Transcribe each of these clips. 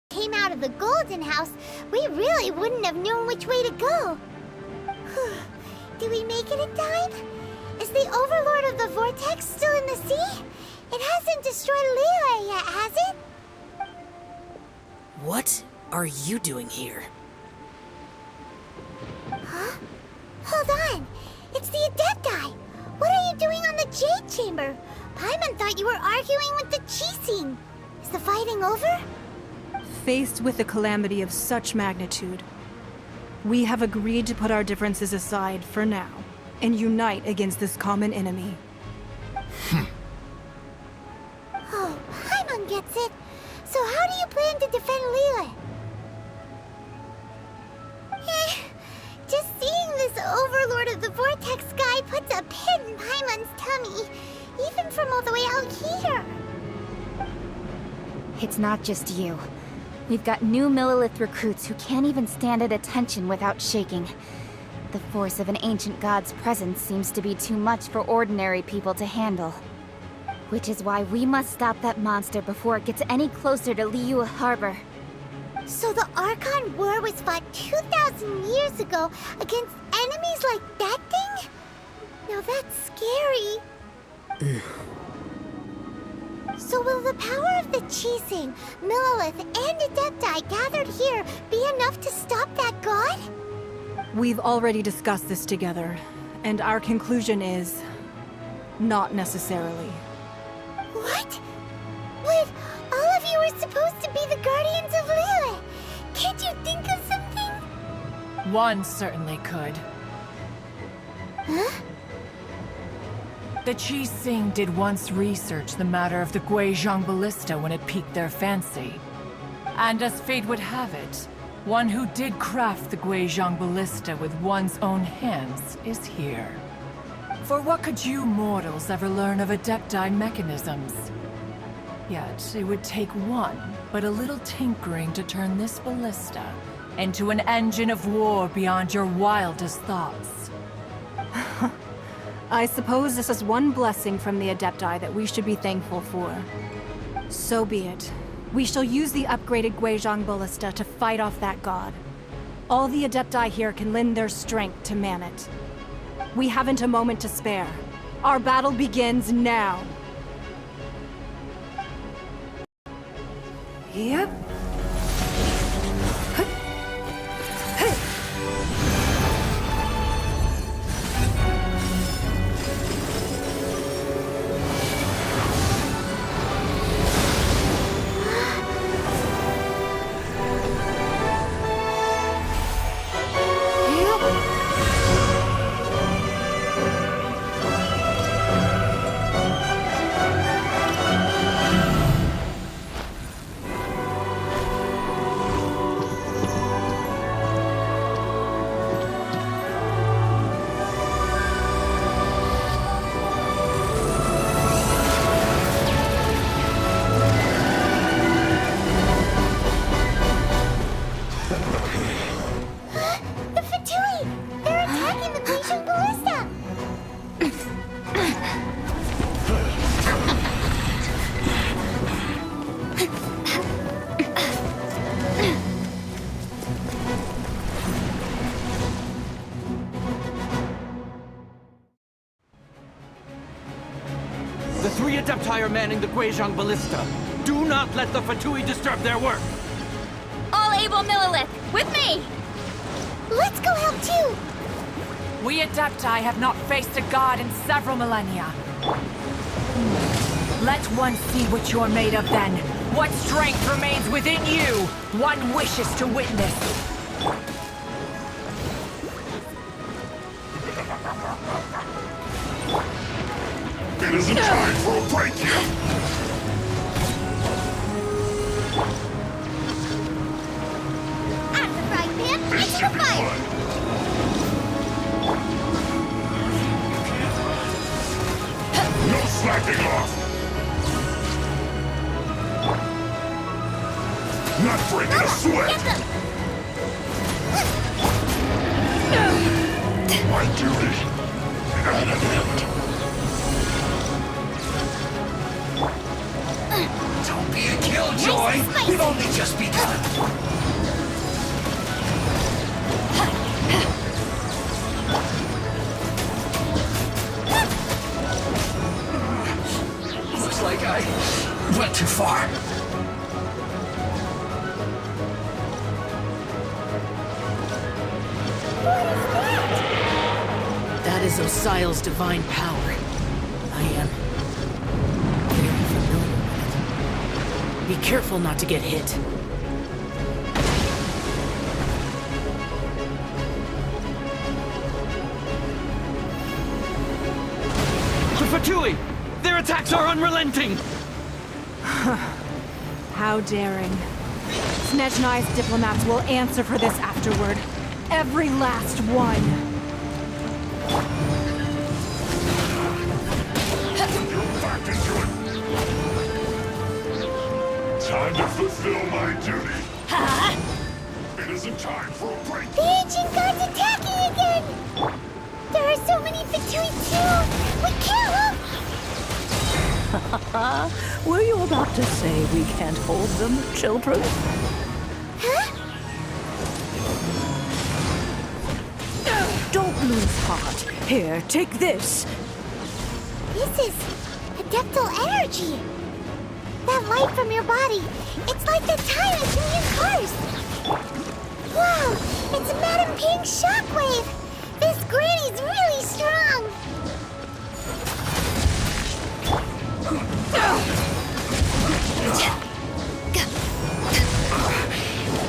came out of the Golden House, we really wouldn't have known which way to go. Did we make it in time? Is the Overlord of the Vortex still in the sea? It hasn't destroyed Liyue yet, has it? What are you doing here? Huh? Hold on! It's the Adepti! What are you doing on the Jade Chamber? Paimon thought you were arguing with the Chising. Is the fighting over? Faced with a calamity of such magnitude, we have agreed to put our differences aside for now and unite against this common enemy. Oh, Paimon gets it. So how do you plan to defend Liyue? Just seeing this Overlord of the Vortex guy puts a pit in Paimon's tummy, even from all the way out here. It's not just you. We've got new Millelith recruits who can't even stand at attention without shaking. The force of an ancient god's presence seems to be too much for ordinary people to handle. Which is why we must stop that monster before it gets any closer to Liyue Harbor. So the Archon War was fought 2,000 years ago against enemies like that thing? Now that's scary. So will the power of the Chising, Millelith, and Adepti gathered here be enough to stop that god? We've already discussed this together, and our conclusion is... not necessarily. What? But all of you were supposed to be the guardians of Liyue. Can't you think of something? One certainly could. Huh? The Chising did once research the matter of the Guizhong Ballista when it piqued their fancy. And as fate would have it, one who did craft the Guizhong Ballista with one's own hands is here. For what could you mortals ever learn of Adepti mechanisms? Yet, it would take one, but a little tinkering to turn this ballista into an engine of war beyond your wildest thoughts. I suppose this is one blessing from the Adepti that we should be thankful for. So be it. We shall use the upgraded Guizhong Ballista to fight off that god. All the Adepti here can lend their strength to man it. We haven't a moment to spare. Our battle begins now. Yep. The Fatui! They're attacking the Guizhong Ballista! The three Adepti are manning the Guizhong Ballista. Do not let the Fatui disturb their work! All able Millelith, with me! Let's go help too! We Adepti have not faced a god in several millennia. Let one see what you're made of then. What strength remains within you, one wishes to witness. It isn't time for a break yet! Out of the frying pan, This into should the be fire! fun! No slacking off! Not breaking a sweat! Get them! My duty at an end. Don't be a killjoy! We've only just begun. is Osial's divine power. I am very familiar with it. Be careful not to get hit. The Fatui! Their attacks are unrelenting! How daring. Snezhnai's diplomats will answer for this afterward. Every last one. You're back into it. Time to fulfill my duty. It isn't time for a break. The ancient god's attacking again! There are so many Fatui too! We can't look! Were you about to say we can't hold them, children? Huh? Don't lose heart. Here, take this. This is adeptal energy! That light from your body, it's like the time between your cars! Wow! It's Madame Ping's shockwave! This granny's really strong!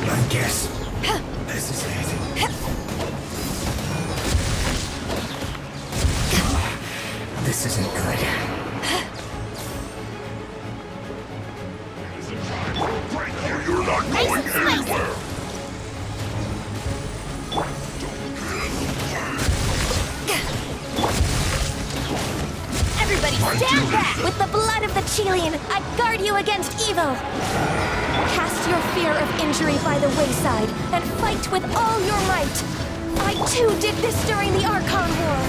I guess this is it. This isn't good. It isn't time for a break, or you're not going anywhere. Everybody stand back! With the blood of the Chelian, I guard you against evil! Cast your fear of injury by the wayside, and fight with all your might! I too did this during the Archon War!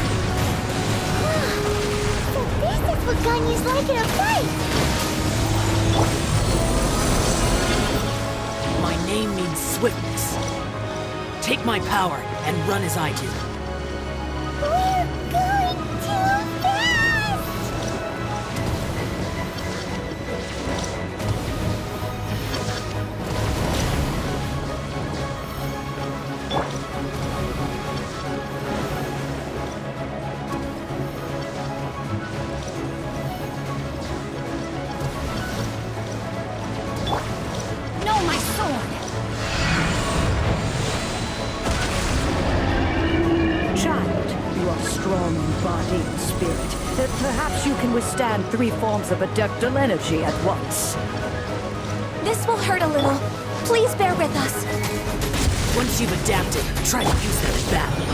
So this is what Ganyu's like in a fight! My name means swiftness. Take my power and run as I do. We're going too fast! No, my sword! Child, you are strong in body and spirit. Perhaps you can withstand 3 forms of adeptal energy at once. This will hurt a little. Please bear with us. Once you've adapted, try to use them in battle.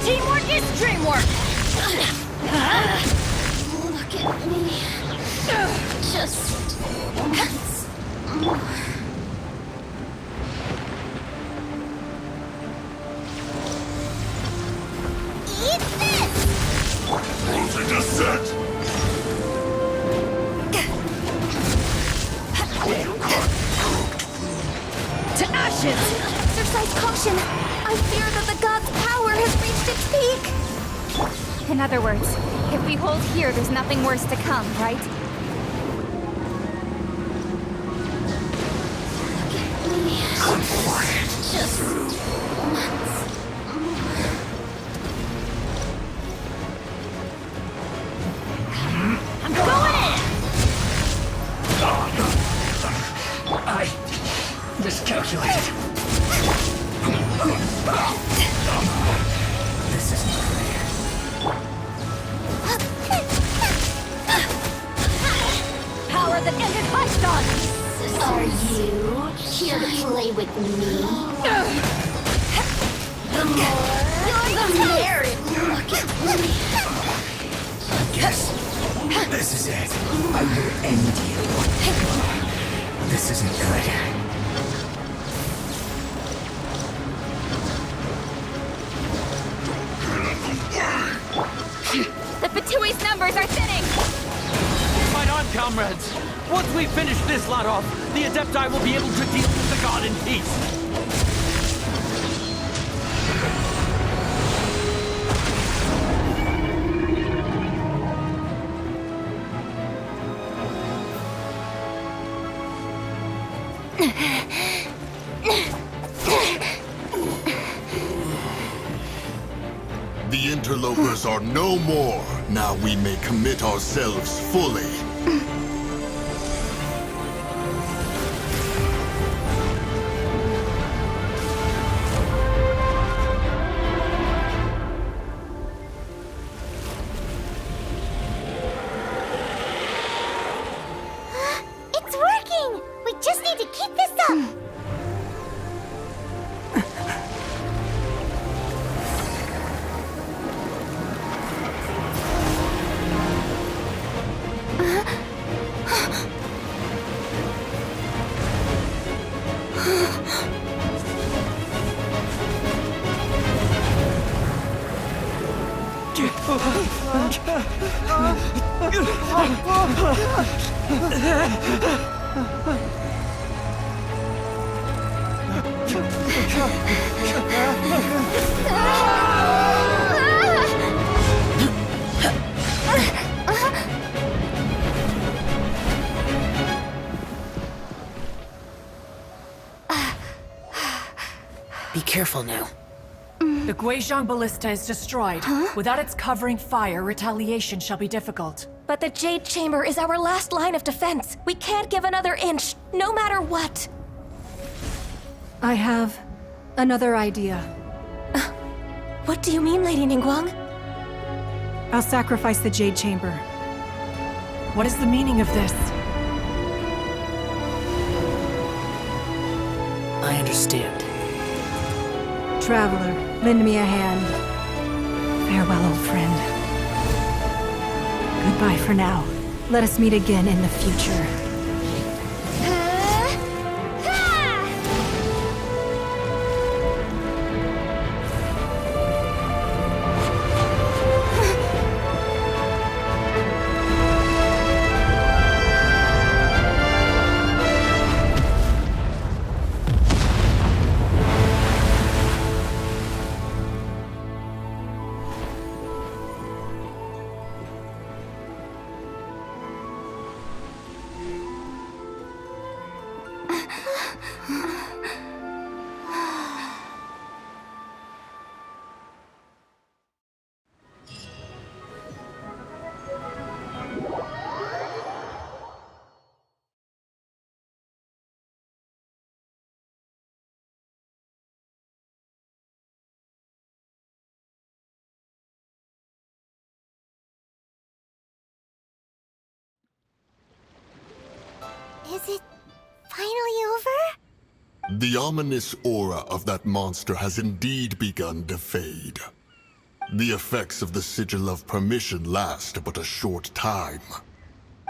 Teamwork is dreamwork! Look at me. Just once more. Eat this! Closing the set. To ashes! Exercise caution! I fear that the god's power has reached its peak! In other words, if we hold here, there's nothing worse to come, right? Just once more. I'm going in! I miscalculated. This isn't fair. Power that ended Hyston! Are you here to play with me? The more the merrier. Look at me. I guess this is it. I will end you. This isn't good. The Fatui's numbers are thinning! Fight on, comrades! Once we finish this lot off, the Adepti will be able to deal with the god in peace! The interlopers are no more. Now we may commit ourselves fully. It's working! We just need to keep this up! Be careful now. The Guizhong Ballista is destroyed. Without its covering fire, retaliation shall be difficult. But the Jade Chamber is our last line of defense. We can't give another inch, no matter what. I have another idea. What do you mean, Lady Nangguang? I'll sacrifice the Jade Chamber. What is the meaning of this? I understand. Traveler, lend me a hand. Farewell, old friend. Goodbye for now. Let us meet again in the future. Is it finally over? The ominous aura of that monster has indeed begun to fade. The effects of the Sigil of Permission last but a short time.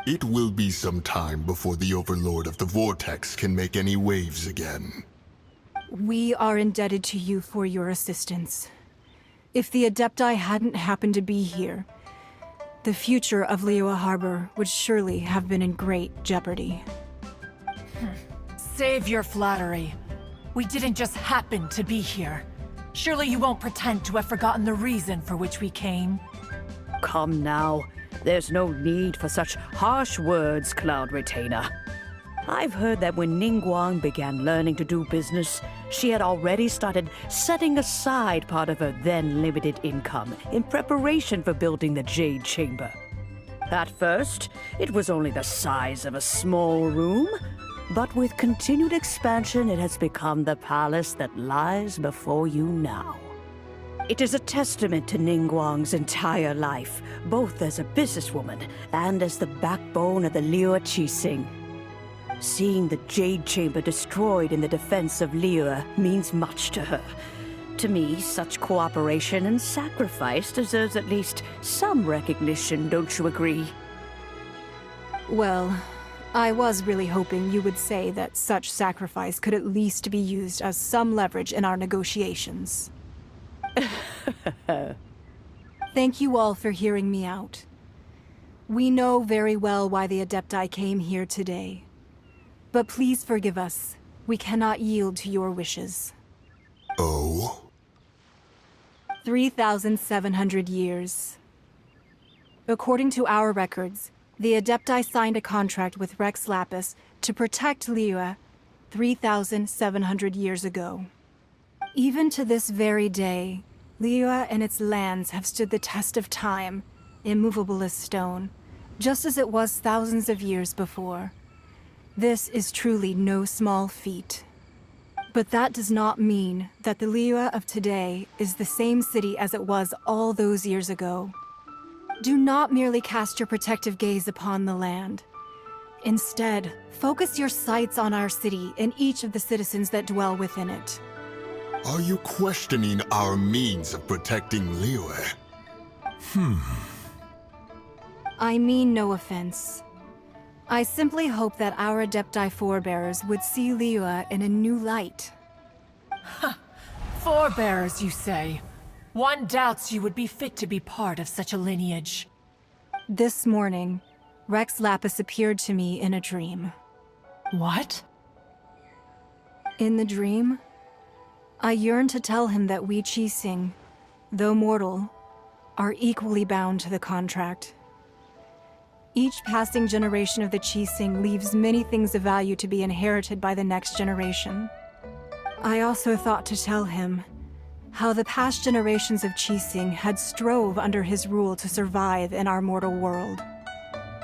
It will be some time before the Overlord of the Vortex can make any waves again. We are indebted to you for your assistance. If the Adepti hadn't happened to be here, the future of Liyue Harbor would surely have been in great jeopardy. Save your flattery. We didn't just happen to be here. Surely you won't pretend to have forgotten the reason for which we came. Come now. There's no need for such harsh words, Cloud Retainer. I've heard that when Nangguang began learning to do business, she had already started setting aside part of her then limited income in preparation for building the Jade Chamber. At first, it was only the size of a small room, but with continued expansion, it has become the palace that lies before you now. It is a testament to Nangguang's entire life, both as a businesswoman and as the backbone of the Liyue Qixing. Seeing the Jade Chamber destroyed in the defense of Liyue means much to her. To me, such cooperation and sacrifice deserves at least some recognition, don't you agree? Well, I was really hoping you would say that such sacrifice could at least be used as some leverage in our negotiations. Thank you all for hearing me out. We know very well why the Adepti came here today. But please forgive us. We cannot yield to your wishes. Oh? 3,700 years. According to our records, the Adepti signed a contract with Rex Lapis to protect Liyue 3,700 years ago. Even to this very day, Liyue and its lands have stood the test of time, immovable as stone, just as it was thousands of years before. This is truly no small feat. But that does not mean that the Liyue of today is the same city as it was all those years ago. Do not merely cast your protective gaze upon the land. Instead, focus your sights on our city and each of the citizens that dwell within it. Are you questioning our means of protecting Liyue? I mean no offense. I simply hope that our Adepti forebears would see Liyue in a new light. Forebearers, you say? One doubts you would be fit to be part of such a lineage. This morning, Rex Lapis appeared to me in a dream. What? In the dream, I yearned to tell him that we Qixing, though mortal, are equally bound to the contract. Each passing generation of the Qixing leaves many things of value to be inherited by the next generation. I also thought to tell him how the past generations of Qixing had strove under his rule to survive in our mortal world,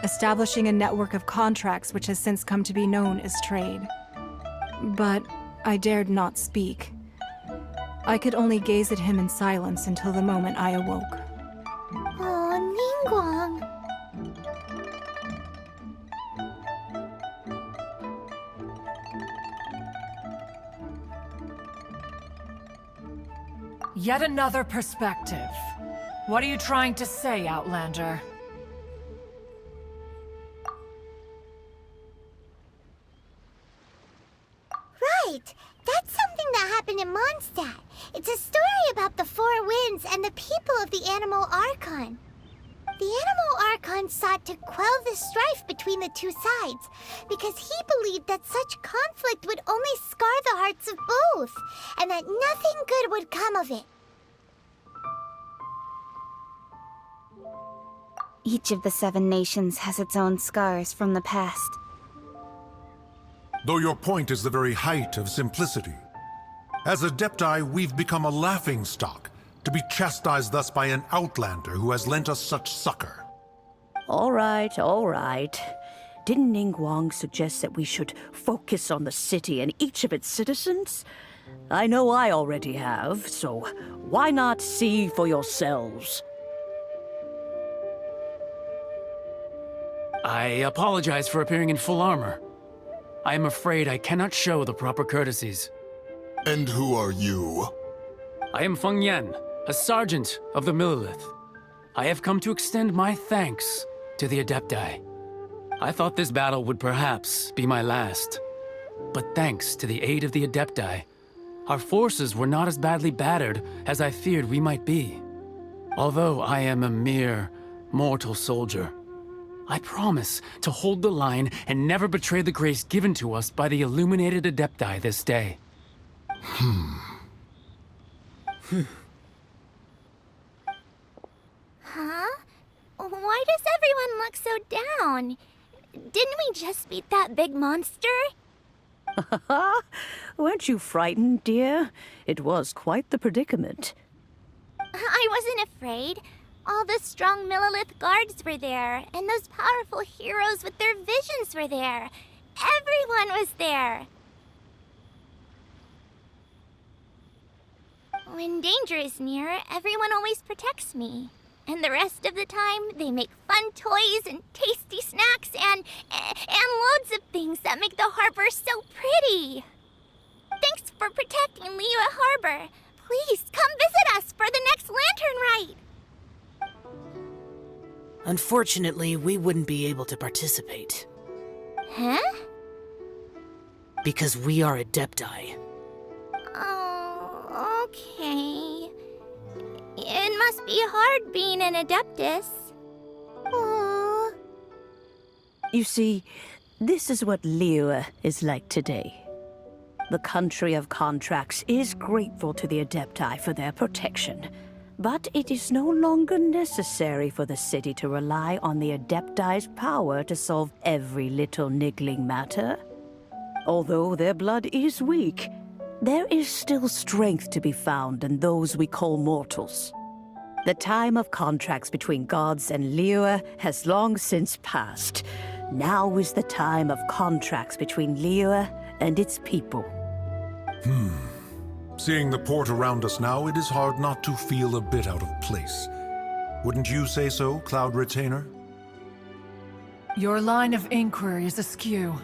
establishing a network of contracts which has since come to be known as trade. But I dared not speak. I could only gaze at him in silence until the moment I awoke. Oh, Nangguang. Yet another perspective. What are you trying to say, Outlander? Right! That's something that happened in Mondstadt. It's a story about the Four Winds and the people of the Animal Archon. The Animal Archon sought to quell the strife between the two sides, because he believed that such conflict would only scar the hearts of both, and that nothing good would come of it. Each of the 7 nations has its own scars from the past. Though your point is the very height of simplicity. As Adepti, we've become a laughingstock, to be chastised thus by an outlander who has lent us such succor. All right, all right. Didn't Nangguang suggest that we should focus on the city and each of its citizens? I know I already have, so why not see for yourselves? I apologize for appearing in full armor. I am afraid I cannot show the proper courtesies. And who are you? I am Feng Yan, a sergeant of the Millelith. I have come to extend my thanks to the Adepti. I thought this battle would perhaps be my last. But thanks to the aid of the Adepti, our forces were not as badly battered as I feared we might be. Although I am a mere mortal soldier, I promise to hold the line and never betray the grace given to us by the illuminated Adepti this day. Huh? Why does everyone look so down? Didn't we just beat that big monster? Weren't you frightened, dear? It was quite the predicament. I wasn't afraid. All the strong Millelith guards were there, and those powerful heroes with their visions were there. Everyone was there. When danger is near, everyone always protects me. And the rest of the time, they make fun toys and tasty snacks and loads of things that make the harbor so pretty. Thanks for protecting Liyue Harbor. Please come visit us for the next lantern rite. Unfortunately, we wouldn't be able to participate. Huh? Because we are Adepti. Oh, okay. It must be hard being an Adeptus. Aww. You see, this is what Liyue is like today. The country of contracts is grateful to the Adepti for their protection. But it is no longer necessary for the city to rely on the Adepti's power to solve every little niggling matter. Although their blood is weak, there is still strength to be found in those we call mortals. The time of contracts between gods and Liyue has long since passed. Now is the time of contracts between Liyue and its people. Seeing the port around us now, it is hard not to feel a bit out of place. Wouldn't you say so, Cloud Retainer? Your line of inquiry is askew.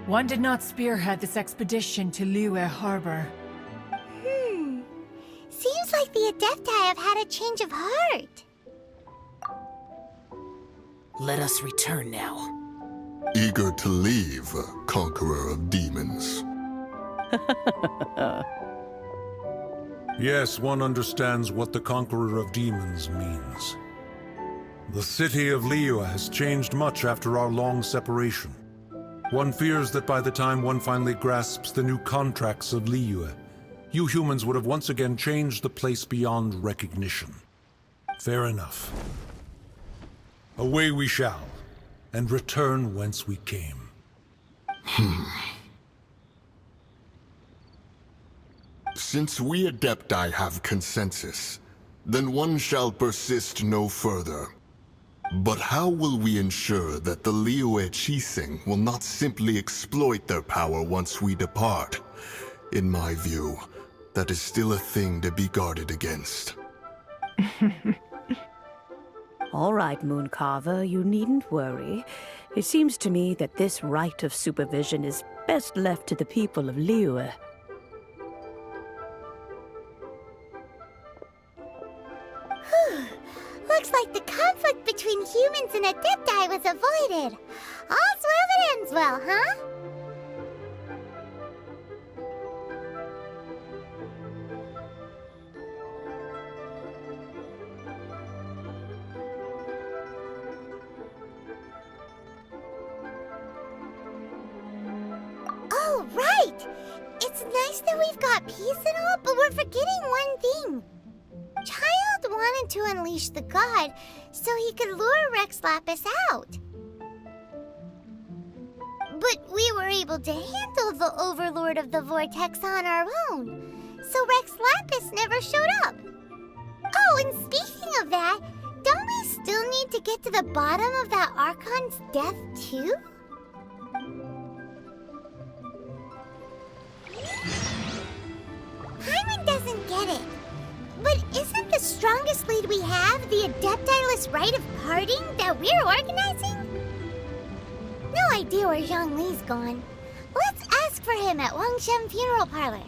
One did not spearhead this expedition to Liyue Harbor. Seems like the Adepti have had a change of heart. Let us return now. Eager to leave, Conqueror of Demons. Yes, one understands what the Conqueror of Demons means. The city of Liyue has changed much after our long separation. One fears that by the time one finally grasps the new contracts of Liyue, you humans would have once again changed the place beyond recognition. Fair enough. Away we shall, and return whence we came. Since we Adepti have consensus, then one shall persist no further. But how will we ensure that the Liyue Qixing will not simply exploit their power once we depart? In my view, that is still a thing to be guarded against. All right, Mooncarver, you needn't worry. It seems to me that this right of supervision is best left to the people of Liyue. Looks like the conflict between humans and Adepti was avoided. All's well that ends well, huh? Oh, right! It's nice that we've got peace and all, but we're forgetting one thing. Child wanted to unleash the god so he could lure Rex Lapis out. But we were able to handle the Overlord of the Vortex on our own, so Rex Lapis never showed up. Oh, and speaking of that, don't we still need to get to the bottom of that Archon's death too? Hyman doesn't get it. But isn't the strongest lead we have the Adepti-less rite of parting that we're organizing? No idea where Zhang Li's gone. Let's ask for him at Wangshen Funeral Parlor.